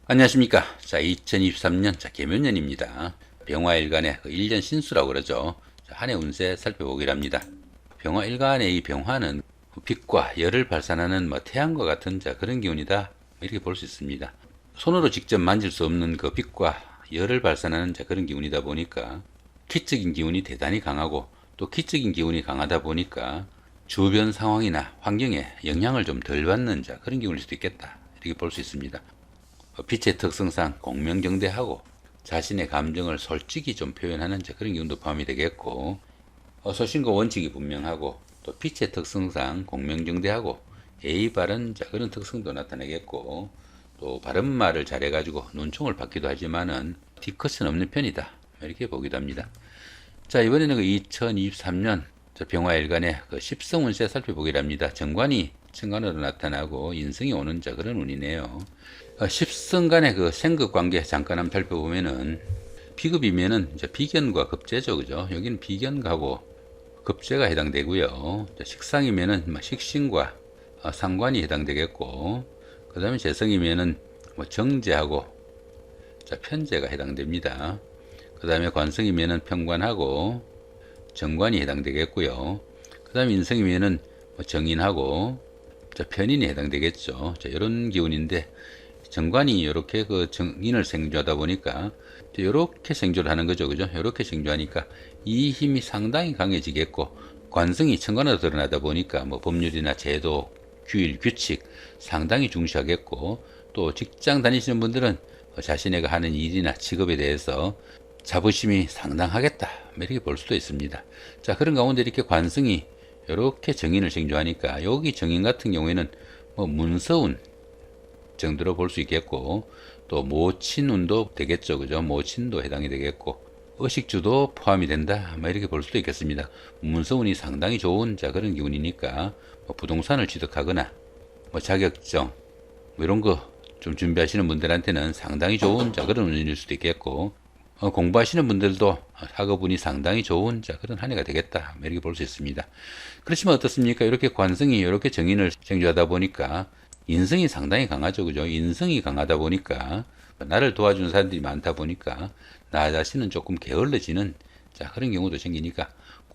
안녕하십니까. 자, 2023년 개묘년입니다. 병화일간의 1년 신수라고 그러죠. 한 해 운세 살펴보기로 합니다. 병화일간의 이 병화는 빛과 열을 발산하는 태양과 같은 그런 기운이다. 이렇게 볼 수 있습니다. 손으로 직접 만질 수 없는 그 빛과 열을 발산하는 그런 기운이다 보니까 기적인 기운이 대단히 강하고, 또 기적인 기운이 강하다 보니까 주변 상황이나 환경에 영향을 좀 덜 받는 그런 기운일 수도 있겠다. 이렇게 볼 수 있습니다. 빛의 특성상 공명정대하고 자신의 감정을 솔직히 좀 표현하는 그런 기운도 포함이 되겠고, 소신과 원칙이 분명하고, 또 빛의 특성상 공명정대하고 예의 바른 그런 특성도 나타내겠고, 또 바른 말을 잘해가지고 논총을 받기도 하지만은 뒤끝은 없는 편이다. 이렇게 보기도 합니다. 자, 이번에는 2023년 병화일간의 십성운세 살펴보기로 합니다. 정관이 천간으로 나타나고 인성이 오는 그런 운이네요. 십성 간의 생급관계 잠깐 한번 살펴보면은, 비급이면은 비견과 급제죠, 그죠? 여기는 비견하고 급제가 해당되고요. 식상이면은 식신과 상관이 해당되겠고, 그 다음에 재성이면은 정제하고 편제가 해당됩니다. 그 다음에 관성이면은 편관하고 정관이 해당되겠고요. 그 다음에 인성이면은 정인하고 편인이 해당되겠죠. 이런 기운인데, 정관이 이렇게 정인을 생조하다 보니까 이렇게 생조를 하는 거죠, 그죠? 이렇게 생조하니까 이 힘이 상당히 강해지겠고, 관성이 천간으로 드러나다 보니까 법률이나 제도, 규율, 규칙 상당히 중시하겠고, 또 직장 다니시는 분들은 자신의 하는 일이나 직업에 대해서 자부심이 상당하겠다, 이렇게 볼 수도 있습니다. 자, 그런 가운데 이렇게 관성이 이렇게 정인을 생조하니까, 여기 정인 같은 경우에는 문서운 정도로 볼 수 있겠고, 또 모친운도 되겠죠, 그죠? 모친도 해당이 되겠고, 의식주도 포함이 된다, 이렇게 볼 수도 있겠습니다. 문서운이 상당히 좋은 그런 기운이니까 부동산을 취득하거나 자격증 이런 거 좀 준비하시는 분들한테는 상당히 좋은 그런 운일 수도 있겠고, 공부하시는 분들도 학업운이 상당히 좋은 그런 한 해가 되겠다, 이렇게 볼 수 있습니다. 그렇지만 어떻습니까? 이렇게 관성이 이렇게 정인을 생조하다 보니까 인성이 상당히 강하죠, 그죠? 인성이 강하다 보니까 나를 도와주는 사람들이 많다 보니까 나 자신은 조금 게을러지는 그런 경우도 생기니까,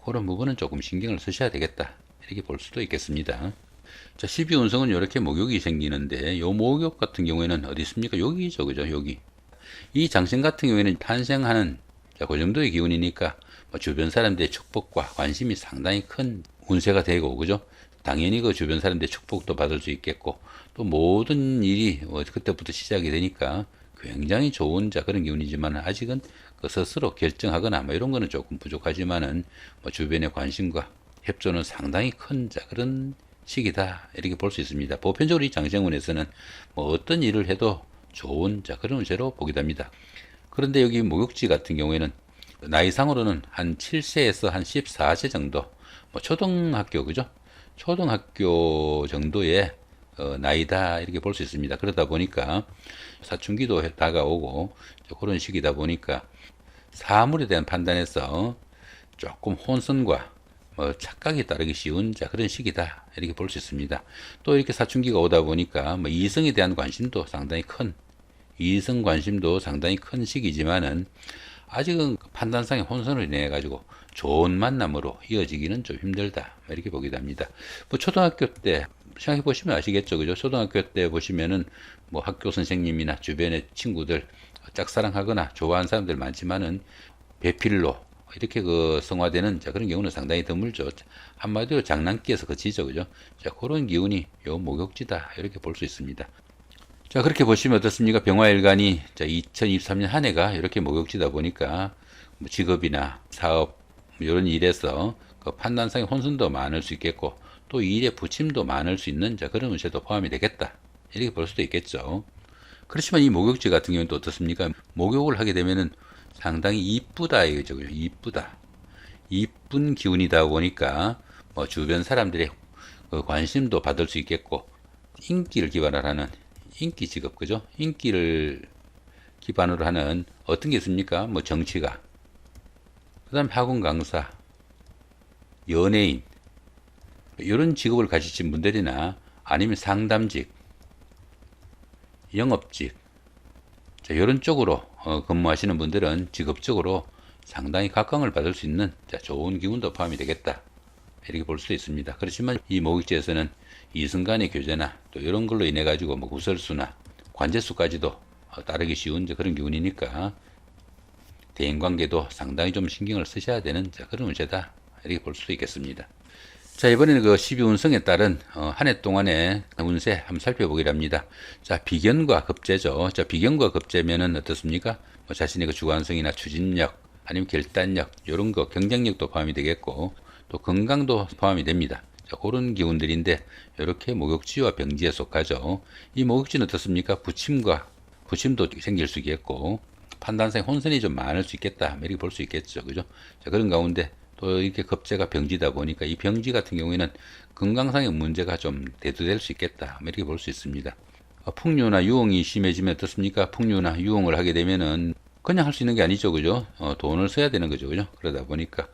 그런 부분은 조금 신경을 쓰셔야 되겠다, 이렇게 볼 수도 있겠습니다. 자, 12운성은 이렇게 목욕이 생기는데, 요 목욕 같은 경우에는 어디 있습니까? 여기죠, 그죠? 여기. 이 장생 같은 경우에는 탄생하는 그 정도의 기운이니까 주변 사람들의 축복과 관심이 상당히 큰 운세가 되고, 그죠? 당연히 그 주변 사람들의 축복도 받을 수 있겠고, 또 모든 일이 그때부터 시작이 되니까 굉장히 좋은 그런 기운이지만, 아직은 그 스스로 결정하거나 이런 거는 조금 부족하지만은 주변의 관심과 협조는 상당히 큰 그런 시기다, 이렇게 볼 수 있습니다. 보편적으로 이 장생운에서는 어떤 일을 해도 좋은 그런 운세로 보기도 합니다. 그런데 여기 목욕지 같은 경우에는 나이상으로는 한 7세에서 한 14세 정도, 초등학교, 그죠? 초등학교 정도의 나이다, 이렇게 볼 수 있습니다. 그러다 보니까 사춘기도 다가오고 그런 시기다 보니까 사물에 대한 판단에서 조금 혼선과 착각이 따르기 쉬운 그런 시기다, 이렇게 볼 수 있습니다. 또 이렇게 사춘기가 오다 보니까 이성에 대한 관심도 상당히 큰, 이성 관심도 상당히 큰 시기지만은, 아직은 판단상의 혼선을 인해 가지고 좋은 만남으로 이어지기는 좀 힘들다, 이렇게 보기도 합니다. 초등학교 때 생각해 보시면 아시겠죠, 그죠? 초등학교 때 보시면은 학교 선생님이나 주변의 친구들 짝사랑하거나 좋아하는 사람들 많지만은 배필로 이렇게 성화되는 그런 경우는 상당히 드물죠. 한마디로 장난기에서 그치죠, 그죠? 자, 그런 기운이 요 목욕지다, 이렇게 볼 수 있습니다. 자, 그렇게 보시면 어떻습니까? 병화일간이 2023년 한 해가 이렇게 목욕지다 보니까 직업이나 사업 이런 일에서 그 판단상의 혼선도 많을 수 있겠고, 또 일에 부침도 많을 수 있는 그런 운세도 포함이 되겠다, 이렇게 볼 수도 있겠죠. 그렇지만 이 목욕지 같은 경우는 또 어떻습니까? 목욕을 하게 되면은 상당히 이쁘다, 이거죠. 이쁘다. 이쁜 기운이다 보니까 주변 사람들의 그 관심도 받을 수 있겠고, 인기를 기반으로 하는 인기 직업, 그죠? 인기를 기반으로 하는 어떤 게 있습니까? 정치가, 그 다음 학원 강사, 연예인, 이런 직업을 가지신 분들이나 아니면 상담직, 영업직, 자, 이런 쪽으로 근무하시는 분들은 직업적으로 상당히 각광을 받을 수 있는 좋은 기운도 포함이 되겠다, 이렇게 볼 수 있습니다. 그렇지만 이 목욕지에서는 이승간의 교제나 또 이런 걸로 인해 가지고 뭐 구설수나 관제수까지도 따르기 쉬운 그런 기운이니까 대인관계도 상당히 좀 신경을 쓰셔야 되는 그런 운세다, 이렇게 볼 수 있겠습니다. 자, 이번에는 그 12운성에 따른 한 해 동안의 운세 한번 살펴보기로 합니다. 자, 비견과 급제죠. 자, 비견과 급제면은 어떻습니까? 뭐 자신의 그 주관성이나 추진력, 아니면 결단력, 이런 거 경쟁력도 포함이 되겠고, 또 건강도 포함이 됩니다. 자, 그런 기운들인데 이렇게 목욕지와 병지에 속하죠. 이 목욕지는 어떻습니까? 부침도 생길 수 있겠고, 판단상 혼선이 좀 많을 수 있겠다, 이렇게 볼 수 있겠죠. 그죠? 자, 그런 가운데 또 이렇게 급제가 병지다 보니까 이 병지 같은 경우에는 건강상의 문제가 좀 대두될 수 있겠다, 이렇게 볼 수 있습니다. 풍류나 유흥이 심해지면 어떻습니까? 풍류나 유흥을 하게 되면은 그냥 할 수 있는 게 아니죠. 그죠? 돈을 써야 되는 거죠. 그죠? 그러다 보니까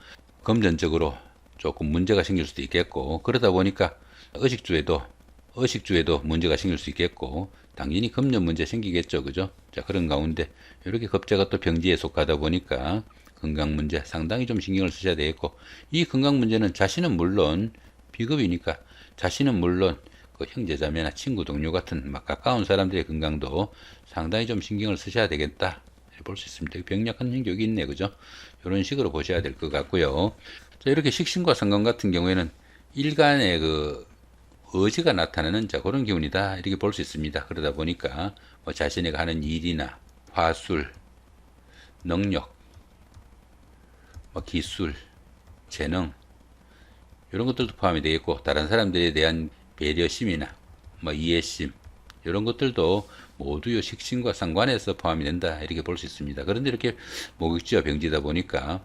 금전적으로 조금 문제가 생길 수도 있겠고, 그러다 보니까 의식주에도 문제가 생길 수 있겠고, 당연히 금전 문제 생기겠죠. 그죠? 자, 그런 가운데 이렇게 급제가 또 병지에 속하다 보니까 건강 문제 상당히 좀 신경을 쓰셔야 되겠고, 이 건강 문제는 자신은 물론 비급이니까 자신은 물론 그 형제자매나 친구 동료 같은 막 가까운 사람들의 건강도 상당히 좀 신경을 쓰셔야 되겠다, 볼 수 있습니다. 병약한 형격이 있네. 그죠? 이런 식으로 보셔야 될 것 같고요. 자, 이렇게 식신과 상관 같은 경우에는 일간의 그 의지가 나타나는 그런 기운이다, 이렇게 볼 수 있습니다. 그러다 보니까 뭐 자신이 하는 일이나 화술, 능력, 뭐 기술, 재능, 이런 것들도 포함이 되겠고, 다른 사람들에 대한 배려심이나 뭐 이해심, 이런 것들도 모두 요 식신과 상관해서 포함이 된다, 이렇게 볼 수 있습니다. 그런데 이렇게 목욕지와 병지다 보니까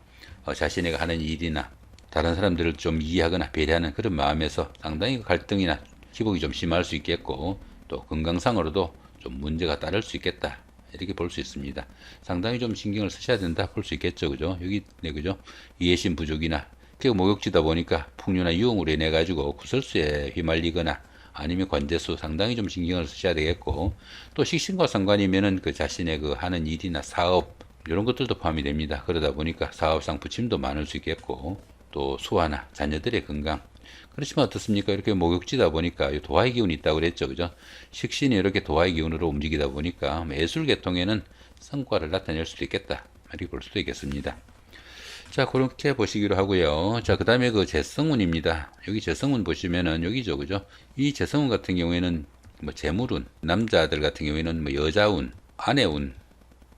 자신이 하는 일이나 다른 사람들을 좀 이해하거나 배려하는 그런 마음에서 상당히 갈등이나 기복이 좀 심할 수 있겠고, 또 건강상으로도 좀 문제가 따를 수 있겠다, 이렇게 볼 수 있습니다. 상당히 좀 신경을 쓰셔야 된다, 볼 수 있겠죠. 그죠? 여기, 네, 그죠? 이해심 부족이나, 그 목욕지다 보니까 풍류나 유흥으로 인해 가지고 구설수에 휘말리거나 아니면 관제수 상당히 좀 신경을 쓰셔야 되겠고, 또 식신과 상관이면은 그 자신의 그 하는 일이나 사업, 이런 것들도 포함이 됩니다. 그러다 보니까 사업상 부침도 많을 수 있겠고, 또 수화나 자녀들의 건강. 그렇지만 어떻습니까? 이렇게 목욕지다 보니까 도화의 기운이 있다고 그랬죠. 그죠? 식신이 이렇게 도화의 기운으로 움직이다 보니까 예술 계통에는 성과를 나타낼 수도 있겠다, 이렇게 볼 수도 있겠습니다. 자, 그렇게 보시기로 하고요. 자, 그 다음에 그 재성운입니다. 여기 재성운 보시면은 여기죠. 그죠? 이 재성운 같은 경우에는 뭐 재물운, 남자들 같은 경우에는 뭐 여자운, 아내운,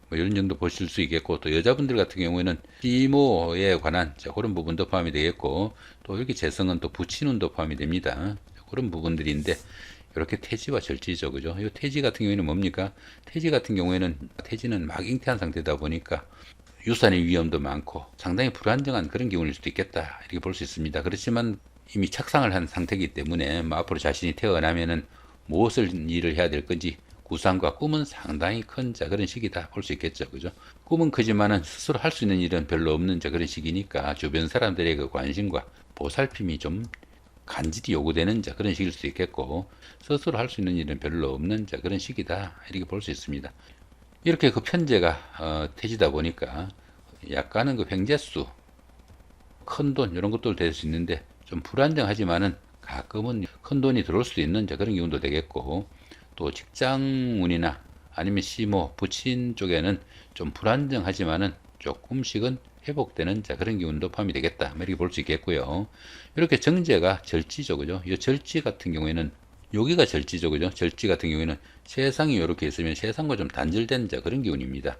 뭐 이런 정도 보실 수 있겠고, 또 여자분들 같은 경우에는 시모에 관한 그런 부분도 포함이 되겠고, 또 이렇게 재성은 또 부친운도 포함이 됩니다. 그런 부분들인데, 이렇게 태지와 절지죠. 그죠? 이 태지 같은 경우에는 뭡니까? 태지 같은 경우에는 태지는 막 잉태한 상태다 보니까 유산의 위험도 많고 상당히 불안정한 그런 기운일 수도 있겠다, 이렇게 볼 수 있습니다. 그렇지만 이미 착상을 한 상태이기 때문에 뭐 앞으로 자신이 태어나면은 무엇을 일을 해야 될 건지 구상과 꿈은 상당히 큰 그런 시기다, 볼 수 있겠죠. 그죠? 꿈은 크지만은 스스로 할 수 있는 일은 별로 없는 그런 시기니까 주변 사람들의 그 관심과 보살핌이 좀 간절히 요구되는 그런 시기일 수도 있겠고, 스스로 할 수 있는 일은 별로 없는 그런 시기다, 이렇게 볼 수 있습니다. 이렇게 그 편제가 태지다 보니까 약간은 그 횡재수, 큰 돈 이런 것도 될 수 있는데 좀 불안정하지만은 가끔은 큰 돈이 들어올 수도 있는 그런 기운도 되겠고, 또 직장운이나 아니면 시모, 부친 쪽에는 좀 불안정하지만은 조금씩은 회복되는 그런 기운도 포함이 되겠다, 이렇게 볼 수 있겠고요. 이렇게 정제가 절지죠. 그죠? 이 절지 같은 경우에는 여기가 절지죠. 그죠? 절지 같은 경우에는 세상이 이렇게 있으면 세상과 좀 단절된 그런 기운입니다.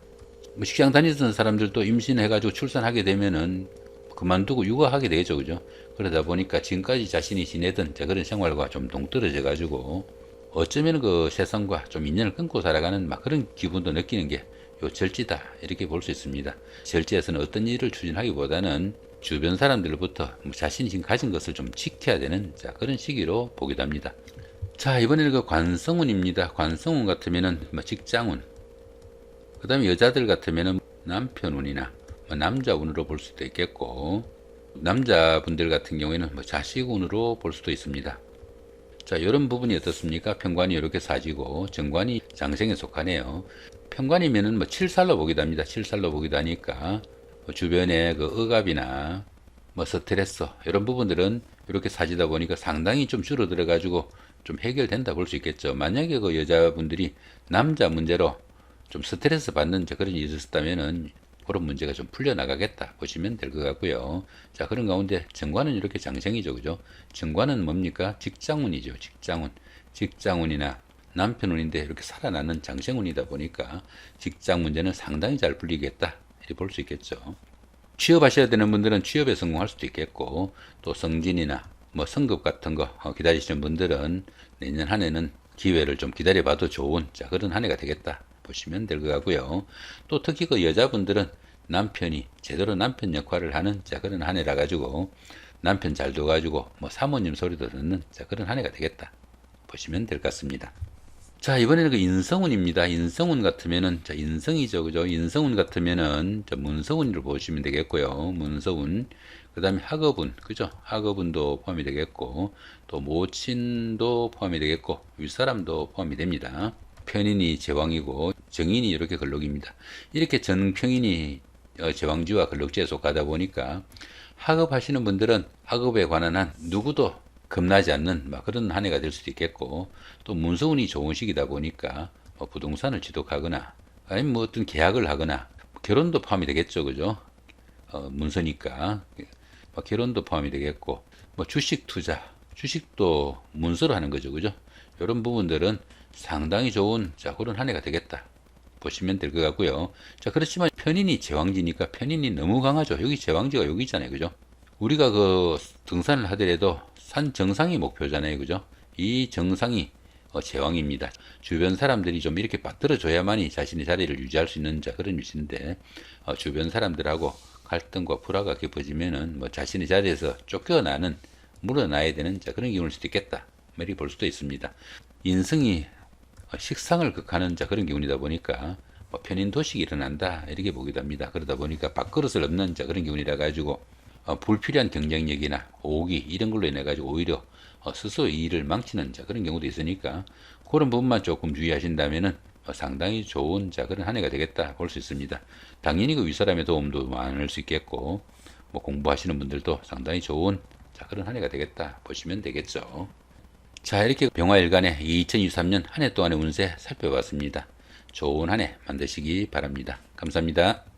뭐 직장 다니던 사람들도 임신해가지고 출산하게 되면은 그만두고 육아하게 되죠. 그죠? 그러다 보니까 지금까지 자신이 지내던 그런 생활과 좀 동떨어져가지고 어쩌면 그 세상과 좀 인연을 끊고 살아가는 막 그런 기분도 느끼는 게 요 절지다, 이렇게 볼 수 있습니다. 절지에서는 어떤 일을 추진하기보다는 주변 사람들로부터 자신이 지금 가진 것을 좀 지켜야 되는 그런 시기로 보기도 합니다. 자, 이번에는 그 관성운입니다. 관성운 같으면은 뭐 직장운, 그 다음에 여자들 같으면은 남편운이나 뭐 남자운으로 볼 수도 있겠고, 남자분들 같은 경우에는 뭐 자식운으로 볼 수도 있습니다. 자, 이런 부분이 어떻습니까? 편관이 이렇게 사지고 정관이 장생에 속하네요. 편관이면은 뭐 칠살로 보기도 합니다. 칠살로 보기도 하니까 뭐 주변에 그 억압이나 뭐 스트레스 이런 부분들은 이렇게 사지다 보니까 상당히 좀 줄어들어 가지고 좀 해결된다 볼 수 있겠죠. 만약에 그 여자분들이 남자 문제로 좀 스트레스 받는 그런 일이 있었다면은 그런 문제가 좀 풀려나가겠다 보시면 될 것 같고요. 자, 그런 가운데 정관은 이렇게 장생이죠. 그죠? 정관은 뭡니까? 직장운이죠. 직장운. 직장운이나 남편운인데 이렇게 살아나는 장생운이다 보니까 직장 문제는 상당히 잘 풀리겠다. 이렇게 볼 수 있겠죠. 취업하셔야 되는 분들은 취업에 성공할 수도 있겠고, 또 승진이나 뭐 승급 같은 거 기다리시는 분들은 내년 한 해는 기회를 좀 기다려봐도 좋은 그런 한 해가 되겠다 보시면 될 것 같고요. 또 특히 그 여자분들은 남편이 제대로 남편 역할을 하는 그런 한 해라 가지고 남편 잘 둬가지고 뭐 사모님 소리도 듣는 그런 한 해가 되겠다 보시면 될 것 같습니다. 자, 이번에는 그 인성운입니다. 인성운 같으면은, 자, 인성이죠. 그죠? 인성운 같으면은, 문서운을 보시면 되겠고요. 문서운. 그 다음에 학업운. 그죠? 학업운도 포함이 되겠고, 또 모친도 포함이 되겠고, 윗사람도 포함이 됩니다. 편인이 제왕이고, 정인이 이렇게 걸록입니다. 이렇게 전평인이 제왕지와 걸록지에 속하다 보니까, 학업하시는 분들은 학업에 관한 한 누구도 겁나지 않는 그런 한 해가 될 수도 있겠고, 또 문서운이 좋은 시기다 보니까 부동산을 취득하거나 아니면 뭐 어떤 계약을 하거나 결혼도 포함이 되겠죠. 그죠? 문서니까 결혼도 포함이 되겠고, 뭐 주식 투자, 주식도 문서로 하는 거죠. 그죠? 이런 부분들은 상당히 좋은 그런 한 해가 되겠다 보시면 될 것 같고요. 자, 그렇지만 편인이 제왕지니까 편인이 너무 강하죠. 여기 제왕지가 여기 있잖아요. 그죠? 우리가 그 등산을 하더라도 산 정상이 목표잖아요. 그죠? 이 정상이 제왕입니다. 주변 사람들이 좀 이렇게 받들어줘야만이 자신의 자리를 유지할 수 있는 그런 위치인데, 주변 사람들하고 갈등과 불화가 깊어지면은 뭐 자신의 자리에서 쫓겨나는, 물러나야 되는 그런 기운일 수도 있겠다. 이렇게 볼 수도 있습니다. 인성이 식상을 극하는 그런 기운이다 보니까 편인 도식이 일어난다 이렇게 보기도 합니다. 그러다 보니까 밥그릇을 엎는 그런 기운이라 가지고 불필요한 경쟁력이나 오기 이런 걸로 인해 가지고 오히려 스스로 일을 망치는 그런 경우도 있으니까 그런 부분만 조금 주의하신다면은 상당히 좋은 그런 한 해가 되겠다 볼 수 있습니다. 당연히 그 윗사람의 도움도 많을 수 있겠고, 뭐 공부하시는 분들도 상당히 좋은 그런 한 해가 되겠다 보시면 되겠죠. 자, 이렇게 병화일간의 2023년 한 해 동안의 운세 살펴봤습니다. 좋은 한 해 만드시기 바랍니다. 감사합니다.